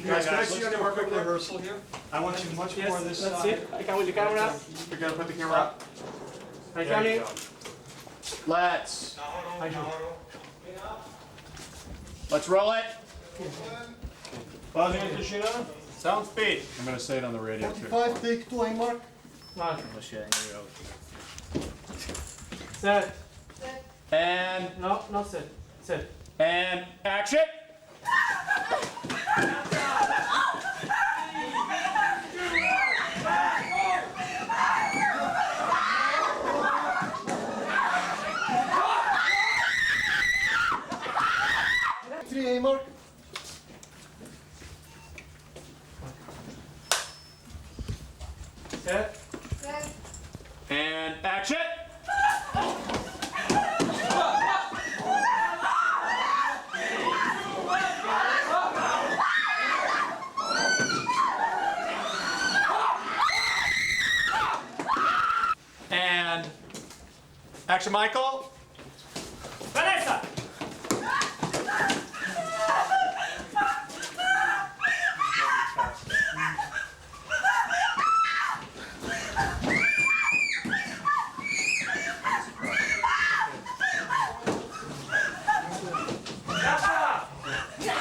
Guys, can I see you on your quick rehearsal here? I want you much more on this side. That's it. I can with the camera. You're gonna put the camera up. I can it. Let's roll it. Sound speed. I'm gonna say it on the radio too. 45, take 2, Mark. Set. And No, not set. Set. and action. Three, Mark. Set. And action. And action, Michael. Vanessa.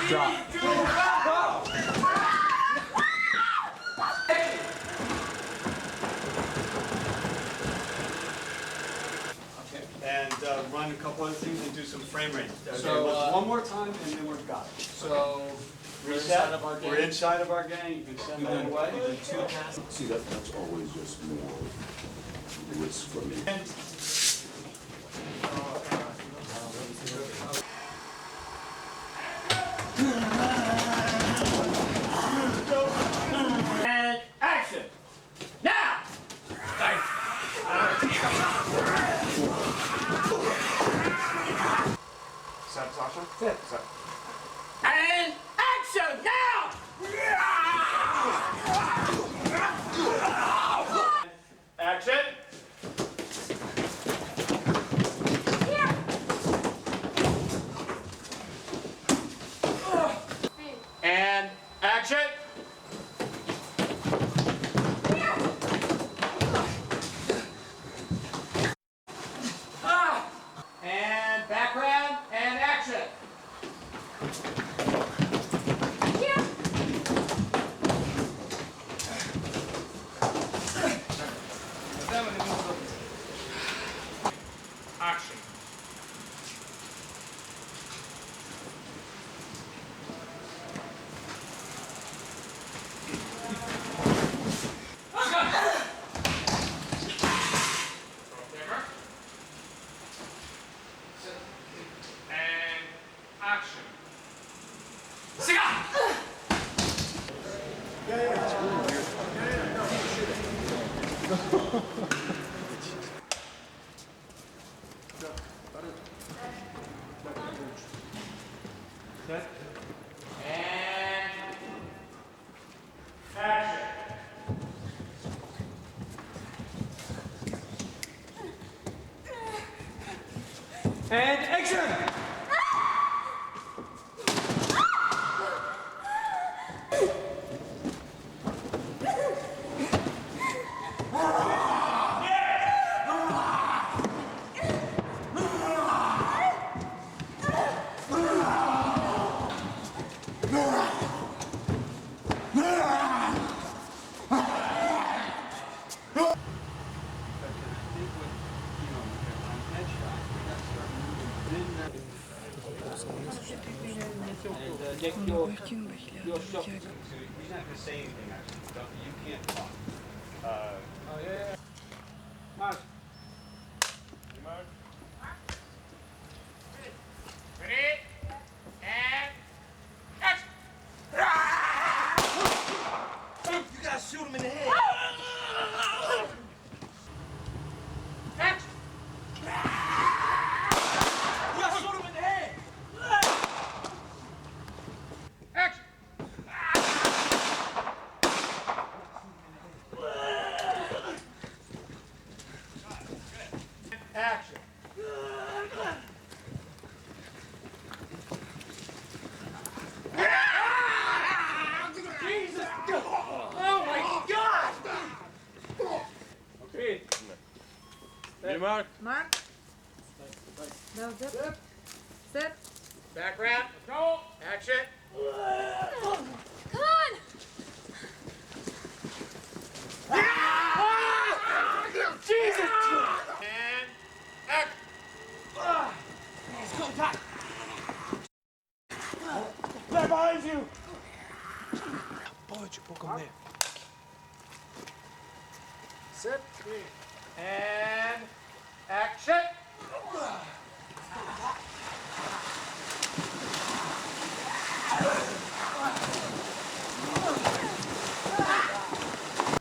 Drop. And run a couple other things and do some frame rate. So, one more time and then we're got it. So, we're Reset. inside of our game. We're inside of our game. You can send that away. Two passes. See, that's always just more risk for me. And action. Now. Set, Sasha. Set. Set. And action now. Action. And action. And background and action. Action. And action. Set. And action. And action. Get your He's not gonna say anything actually. You can't talk. Oh, yeah. Mark. Ready? And action. You gotta shoot him in the head. Action. You gotta shoot him in the head. Action. Action. Mark. Mark. No, zip. Sit. Back wrap. Go. Action. Come on. Jesus! And act. Let's go, Doc. They're behind you. Pode, pouco there. Sit. And action.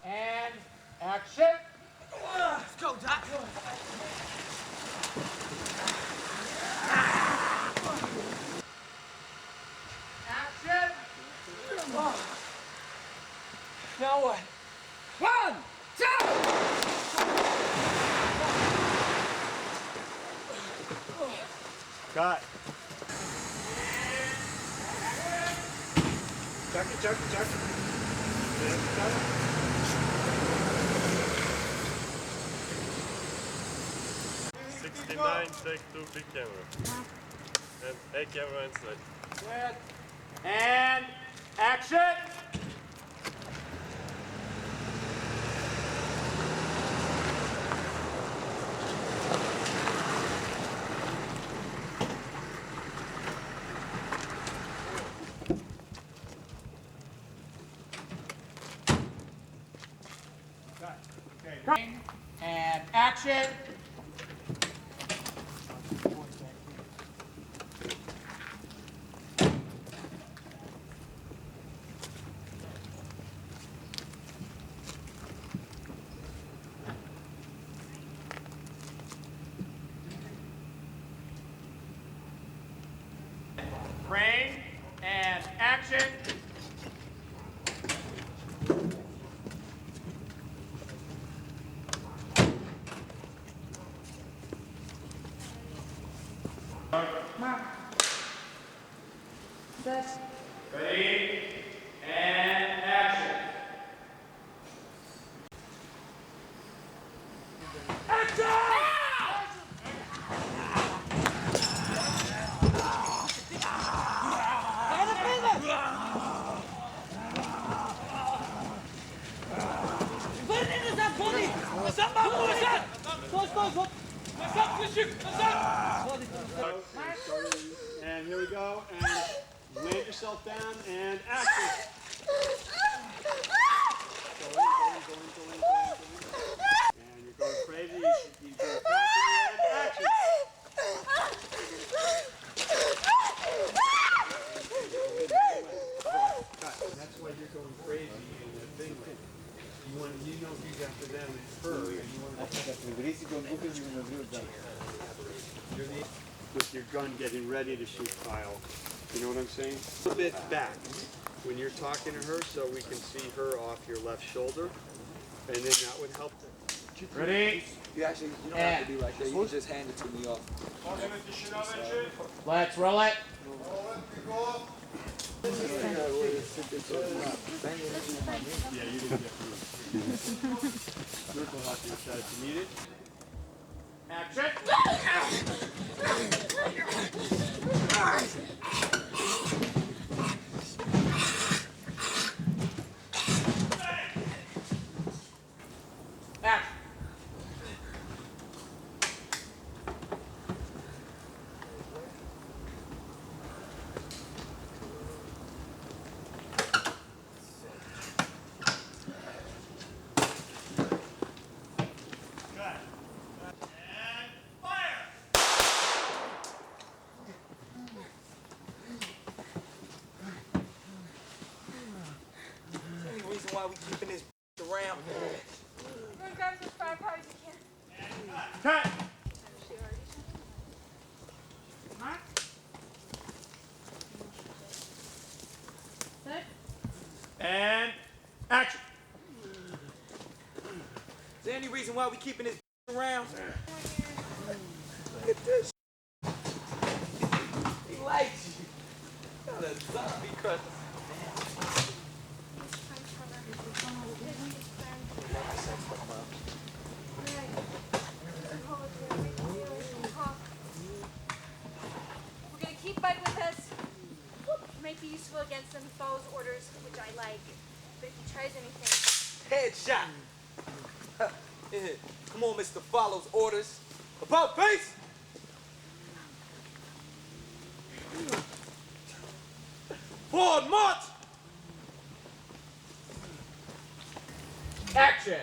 And action. Let's go, Doc. Action. Now what? 1, 2. Cut. Chuck it. Yeah, 69, take 2, big camera. And a camera inside. Good. And action. And action. Frame and action. Mark. Sit. Ready and action. And here we go. And land yourself down and action. Going. And you're going crazy. You're going faster and action. Cut. That's why you're going crazy in the thing. You know who's after them is her. And you want to with your gun getting ready to shoot Kyle. You know what I'm saying? A little bit back when you're talking to her so we can see her off your left shoulder. And then that would help. Ready? You actually, you don't have to do like that. You can just hand it to me off. Let's roll it. Yeah, you didn't get through. You're going off your side if you need it. Action. Action. Why we keeping this around? Go grab some fry powders you can. Cut. Mark. Sit. And action. Is there any reason why we keeping this around? Look at this. He likes you. Got a zombie crush. against some foe's orders, which I like. But if he tries anything, Headshot. Yeah. Come on, Mr. Follows orders. About face. Forward march. Action.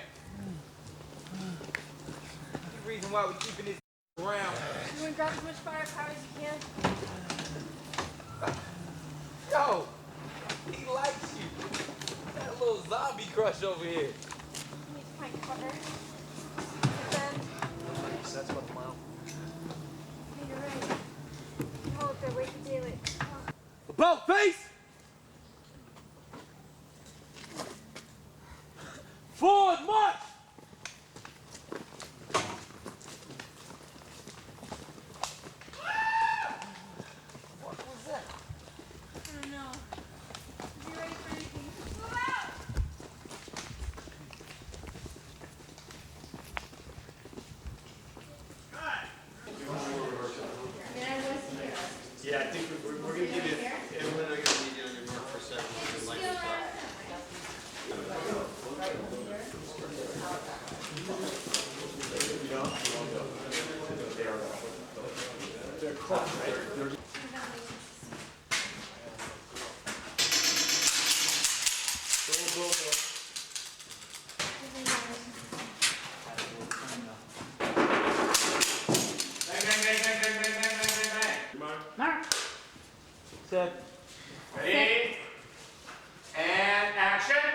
The reason why we're keeping this around. you want to grab as much firepower as you can. Yo, he likes you. That little zombie crush over here. You need to find cover. Defend. That's what the mile. Hey, you're right. Hold up there, wait for daylight. Come on. About face. Forward march. What was that? I don't know. Be ready for anything. Move out! Yeah, I think we're going to give you, and we're not going to need you on your mark for a second. We're gonna light this up. They're close, right? Set. Ready. And action.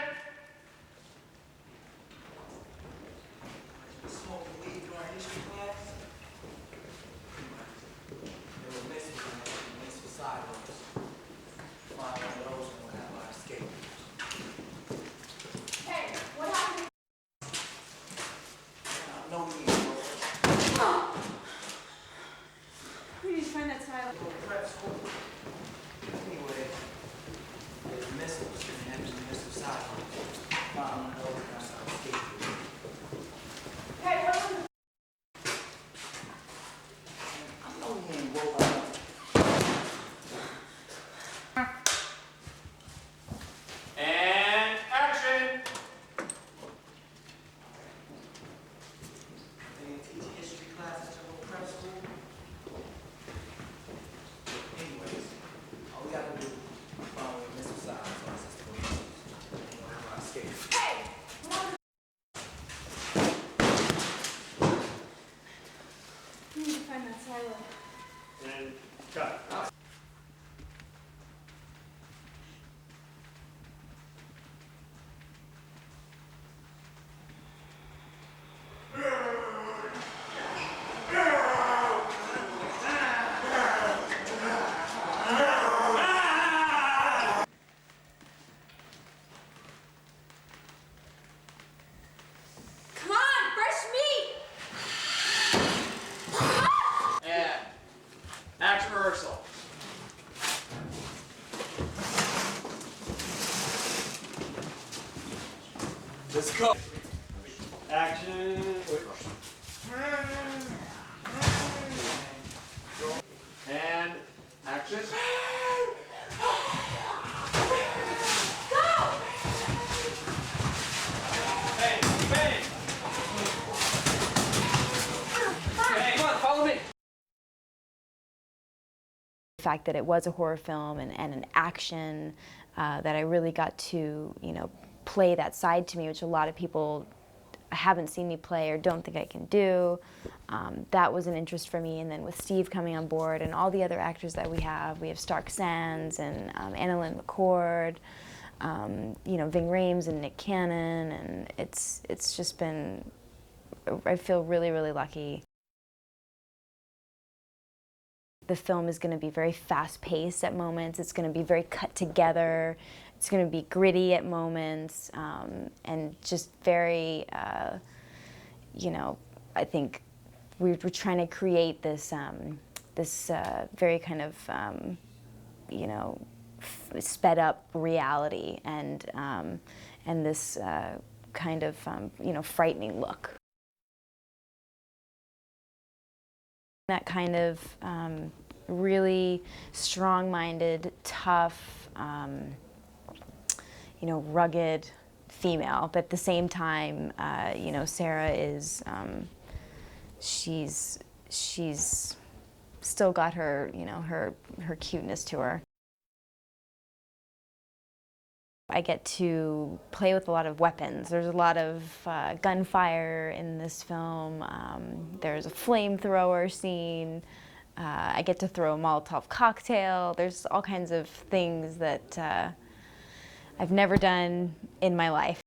Smoke weed during history class? They were mixed with sidewalks. Find one of those and we'll have our escape. Hey, what happened? No need, bro. We need to find that silent. Prep school. Anyway, there's missiles and having missile sidewalks. Find one of those and have our escape. Hey, what happened? I know he ain't woke up. And action. They didn't teach history class at your little prep school. Anyways, all we gotta do is follow the missile sidewalks. And we'll have our escape. Hey! Come on. We need to find that silent. And cut. Come on, fresh meat! And action rehearsal. Let's go. Action. And action. Hey, bang. Hey, come on, follow me. The fact that it was a horror film and an action, that I really got to, play that side to me, which a lot of people haven't seen me play or don't think I can do. That was an interest for me. And then with Steve coming on board and all the other actors that we have Stark Sands and Annalynne McCord, Ving Rhames and Nick Cannon, and it's just been, I feel really, really lucky. The film is going to be very fast-paced at moments. It's going to be very cut together. It's going to be gritty at moments, and just very, I think we're trying to create this very kind of, sped up reality and this kind of, frightening look. That kind of really strong-minded, tough, you know, rugged female, but at the same time, you know, Sarah is, she's still got her, you know, her cuteness to her. I get to play with a lot of weapons. There's a lot of gunfire in this film. There's a flamethrower scene. I get to throw a Molotov cocktail. There's all kinds of things that I've never done in my life.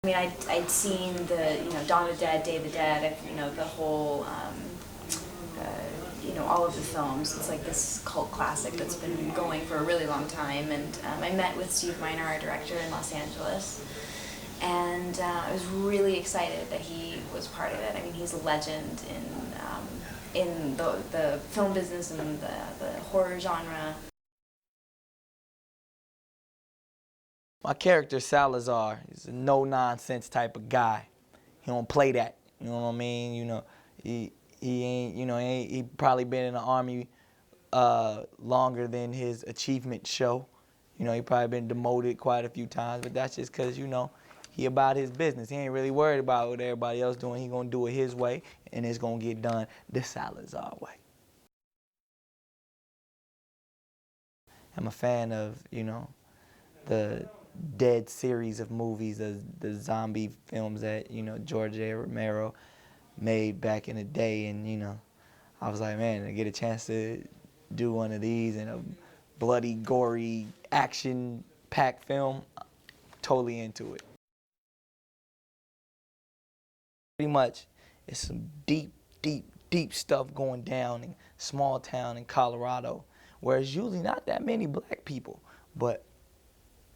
I mean, I'd seen the, you know, Dawn of the Dead, Day of the Dead, you know, the whole, you know, all of the films. It's like this cult classic that's been going for a really long time. And I met with Steve Miner, our director, in Los Angeles. And I was really excited that he was part of it. I mean, he's a legend in the film business and the horror genre. My character, Salazar, is a no-nonsense type of guy. He don't play that, you know what I mean? You know, he ain't, you know, he probably been in the Army longer than his achievement show. You know, he probably been demoted quite a few times, but that's just because, you know, he about his business. He ain't really worried about what everybody else doing. He gonna do it his way, and it's gonna get done the Salazar way. I'm a fan of, you know, the Dead series of movies, the zombie films that, you know, George A. Romero made back in the day. And, you know, I was like, man, to get a chance to do one of these in a bloody, gory, action-packed film, totally into it. Pretty much, it's some deep, deep, deep stuff going down in small town in Colorado, where it's usually not that many black people, but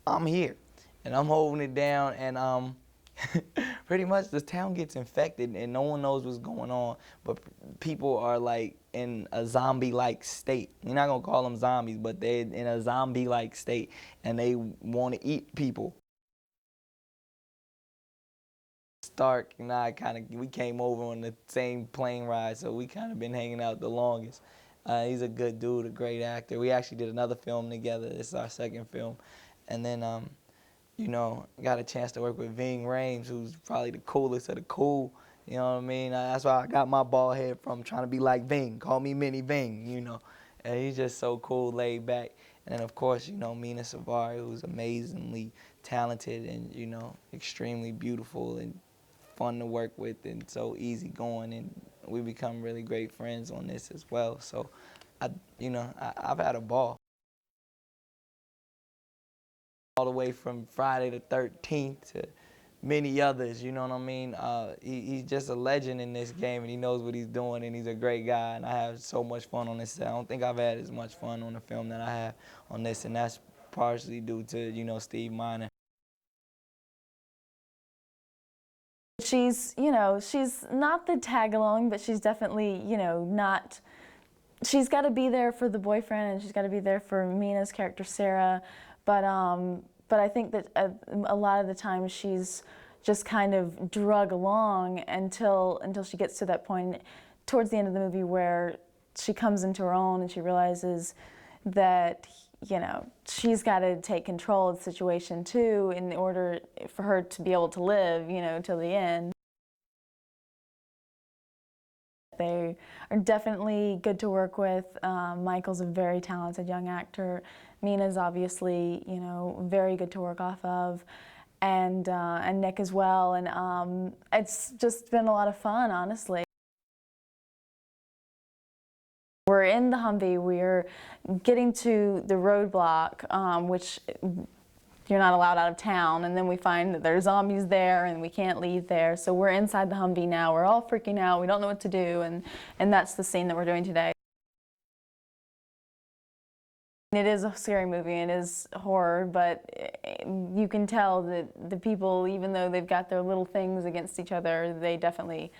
I'm here, and I'm holding it down, and pretty much the town gets infected, and no one knows what's going on, but people are like in a zombie-like state. You're not gonna call them zombies, but they're in a zombie-like state, and they want to eat people. Stark and I we came over on the same plane ride, so we kind of been hanging out the longest. He's a good dude, a great actor. We actually did another film together. This is our second film. And then, you know, got a chance to work with Ving Rhames, who's probably the coolest of the cool. You know what I mean? That's why I got my bald head from, trying to be like Ving. Call me Mini Ving, you know. And he's just so cool, laid back. And then, of course, you know, Mena Suvari, who's amazingly talented and, you know, extremely beautiful and fun to work with and so easygoing. And we become really great friends on this as well. So, I've had a ball. All the way from Friday the 13th to many others, you know what I mean? He's just a legend in this game, and he knows what he's doing, and he's a great guy, and I have so much fun on this set. I don't think I've had as much fun on a film that I have on this, and that's partially due to, you know, Steve Miner. She's, you know, she's not the tag-along, but she's definitely, you know, not, she's got to be there for the boyfriend, and she's got to be there for Mena's character, Sarah. But I think that a lot of the time she's just kind of drug along until she gets to that point towards the end of the movie where she comes into her own and she realizes that, you know, she's got to take control of the situation too in order for her to be able to live, you know, till the end. They are definitely good to work with. Michael's a very talented young actor. Mena's obviously, you know, very good to work off of, and Nick as well. And it's just been a lot of fun, honestly. We're in the Humvee. We're getting to the roadblock, which you're not allowed out of town, and then we find that there's zombies there and we can't leave there. So we're inside the Humvee now. We're all freaking out. We don't know what to do, and that's the scene that we're doing today. It is a scary movie, it is horror, but you can tell that the people, even though they've got their little things against each other, they definitely,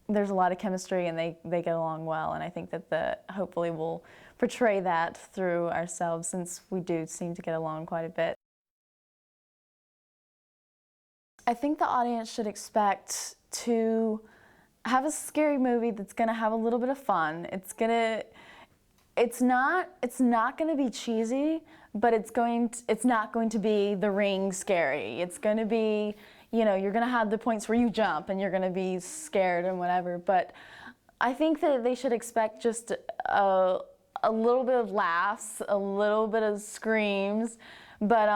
there's a lot of chemistry and they get along well, and I think that hopefully we'll portray that through ourselves, since we do seem to get along quite a bit. I think the audience should expect to have a scary movie that's going to have a little bit of fun. it's not going to be cheesy, but it's not going to be The Ring scary. It's going to be, you know, you're going to have the points where you jump and you're going to be scared and whatever, but I think that they should expect just a little bit of laughs, a little bit of screams, but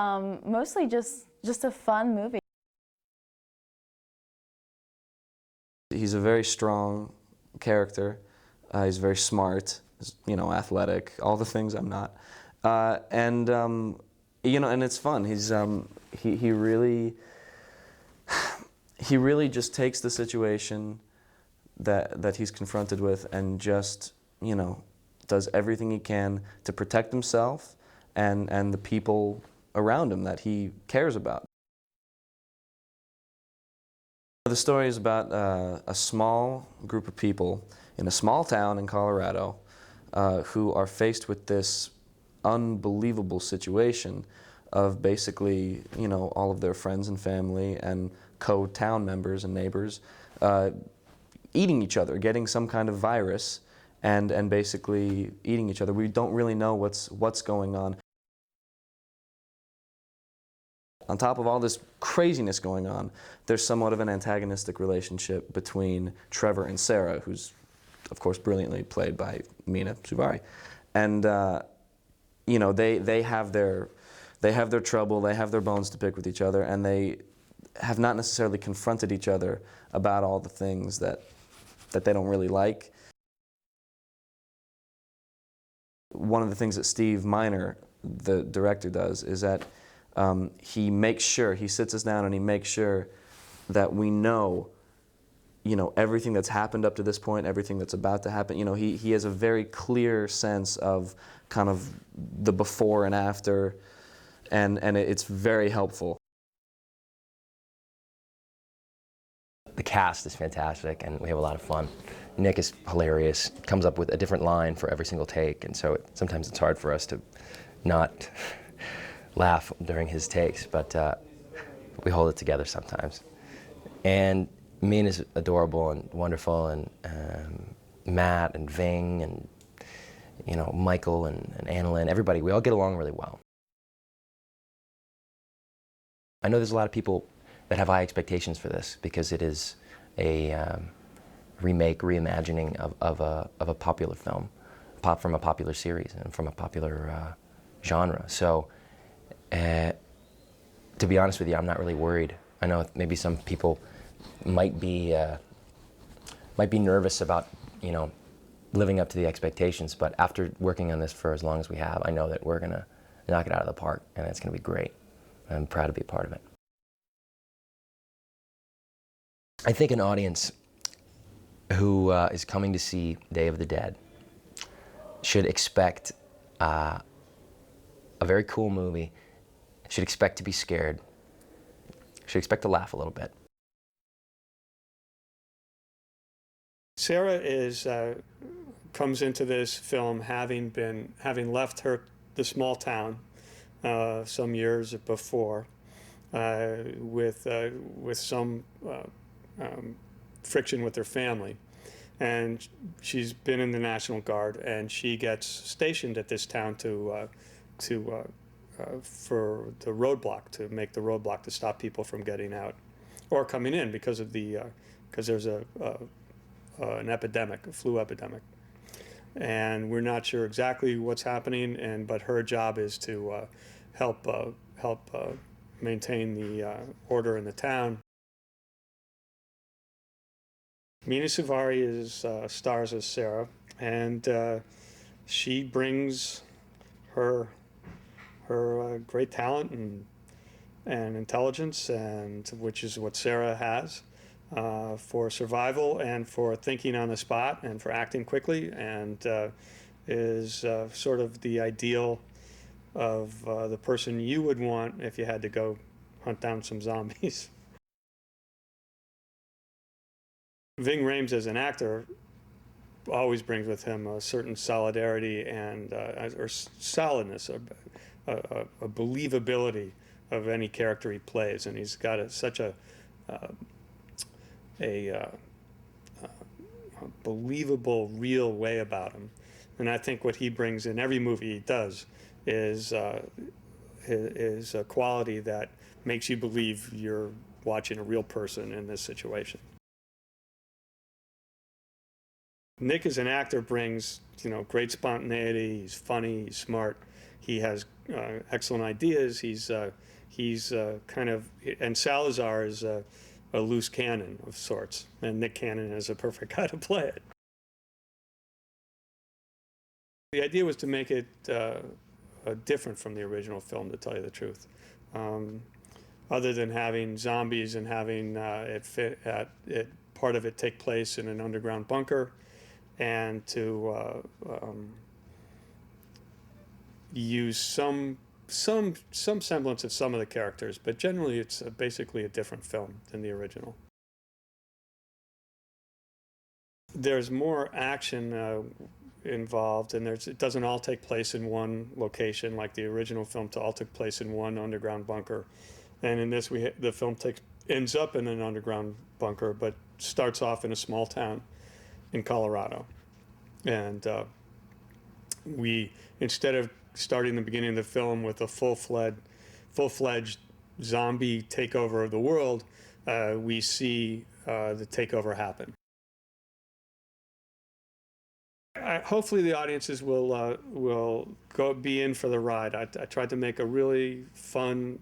mostly just a fun movie. He's a very strong character. He's very smart, you know, athletic, all the things I'm not. You know, and it's fun. He's he really just takes the situation that he's confronted with and just, you know, does everything he can to protect himself and the people around him that he cares about. The story is about a small group of people in a small town in Colorado who are faced with this unbelievable situation of basically, you know, all of their friends and family and co-town members and neighbors eating each other, getting some kind of virus and basically eating each other. We don't really know what's going on. On top of all this craziness going on, there's somewhat of an antagonistic relationship between Trevor and Sarah, who's, of course, brilliantly played by Mena Suvari. And, you know, they have their trouble, they have their bones to pick with each other, and they have not necessarily confronted each other about all the things that they don't really like. One of the things that Steve Miner, the director, does is that he makes sure, he sits us down and he makes sure that we know, you know, everything that's happened up to this point, everything that's about to happen. You know, he has a very clear sense of kind of the before and after, and it's very helpful. The cast is fantastic and we have a lot of fun. Nick is hilarious, comes up with a different line for every single take, and so sometimes it's hard for us to not laugh during his takes, but we hold it together sometimes. And Mena is adorable and wonderful, and Matt and Ving and, you know, Michael and Annalynne, everybody, we all get along really well. I know there's a lot of people that have high expectations for this because it is a remake, reimagining of a popular film, from a popular series and from a popular genre. So, to be honest with you, I'm not really worried. I know maybe some people might be nervous about, you know, living up to the expectations, but after working on this for as long as we have, I know that we're gonna knock it out of the park, and it's gonna be great. I'm proud to be a part of it. I think an audience who is coming to see Day of the Dead should expect a very cool movie, should expect to be scared, should expect to laugh a little bit. Sarah comes into this film having left the small town some years before with some friction with her family, and she's been in the National Guard, and she gets stationed at this town for the roadblock, to make the roadblock to stop people from getting out or coming in because there's an epidemic, a flu epidemic, and we're not sure exactly what's happening. But her job is to help maintain the order in the town. Mena Suvari stars as Sarah, and she brings her great talent and intelligence, and which is what Sarah has, for survival and for thinking on the spot and for acting quickly, and is sort of the ideal of the person you would want if you had to go hunt down some zombies. Ving Rhames as an actor always brings with him a certain solidarity and or solidness, a believability of any character he plays, and he's got such a believable, real way about him And I think what he brings in every movie he does is a quality that makes you believe you're watching a real person in this situation. Nick as an actor brings, great spontaneity. He's funny, he's smart, he has excellent ideas. He's kind of, and Salazar is a loose cannon of sorts, and Nick Cannon is a perfect guy to play it. The idea was to make it different from the original film, to tell you the truth. Other than having zombies and having part of it take place in an underground bunker, and to use some semblance of some of the characters, but generally it's basically a different film than the original. There's more action involved, and it doesn't all take place in one location like the original film. All took place in one underground bunker, and in this the film ends up in an underground bunker, but starts off in a small town in Colorado. And we, instead of starting the beginning of the film with a full-fledged zombie takeover of the world, we see the takeover happen. Hopefully the audiences will be in for the ride. I tried to make a really fun,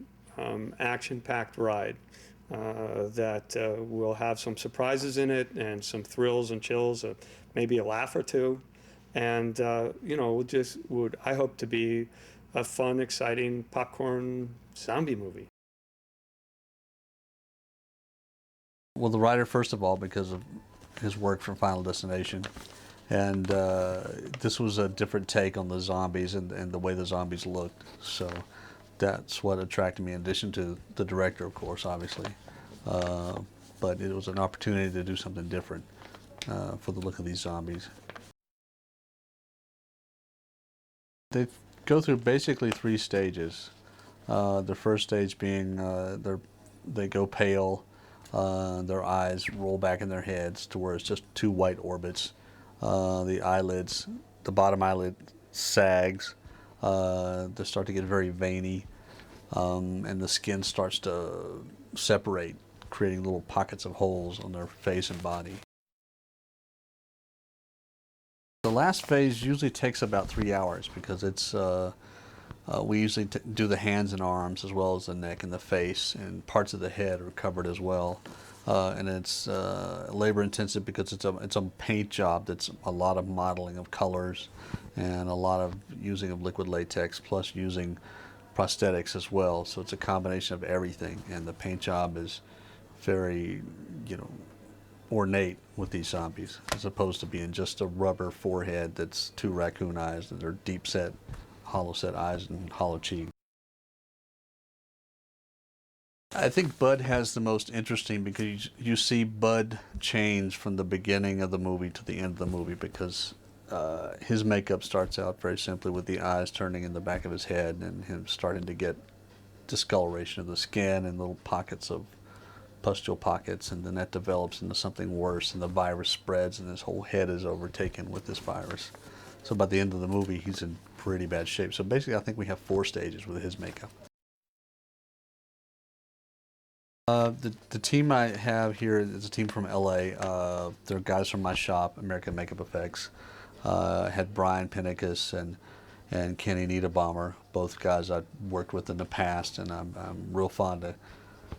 action-packed ride that will have some surprises in it and some thrills and chills, maybe a laugh or two, and would I hope to be a fun, exciting popcorn zombie movie. Well, the writer, first of all, because of his work for Final Destination. And this was a different take on the zombies and the way the zombies looked. So that's what attracted me, in addition to the director, of course, obviously. But it was an opportunity to do something different for the look of these zombies. They go through basically 3 stages. The first stage being they go pale, their eyes roll back in their heads to where it's just 2 white orbits. The eyelids, the bottom eyelid sags, they start to get very veiny, and the skin starts to separate, creating little pockets of holes on their face and body. The last phase usually takes about 3 hours because it's we usually do the hands and arms as well as the neck and the face, and parts of the head are covered as well. And it's labor intensive because it's a paint job that's a lot of modeling of colors and a lot of using of liquid latex, plus using prosthetics as well. So it's a combination of everything, and the paint job is very, ornate with these zombies, as opposed to being just a rubber forehead that's 2 raccoon eyes that are deep set, hollow set eyes and hollow cheek. I think Bud has the most interesting, because you see Bud change from the beginning of the movie to the end of the movie, because his makeup starts out very simply with the eyes turning in the back of his head and him starting to get discoloration of the skin and little pockets of pustule pockets, and then that develops into something worse, and the virus spreads and his whole head is overtaken with this virus. So by the end of the movie he's in pretty bad shape. So basically I think we have 4 stages with his makeup. The team I have here is a team from LA. They're guys from my shop, American Makeup Effects. Had Brian Pinicus and Kenny Niederbaumer, both guys I've worked with in the past, and I'm real fond of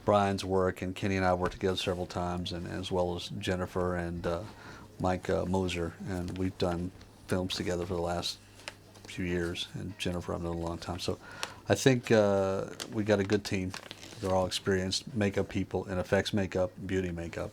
Brian's work, and Kenny and I worked together several times, and as well as Jennifer and Mike Moser, and we've done films together for the last few years, and Jennifer I've known a long time. So I think we got a good team. They're all experienced makeup people in effects makeup, beauty makeup,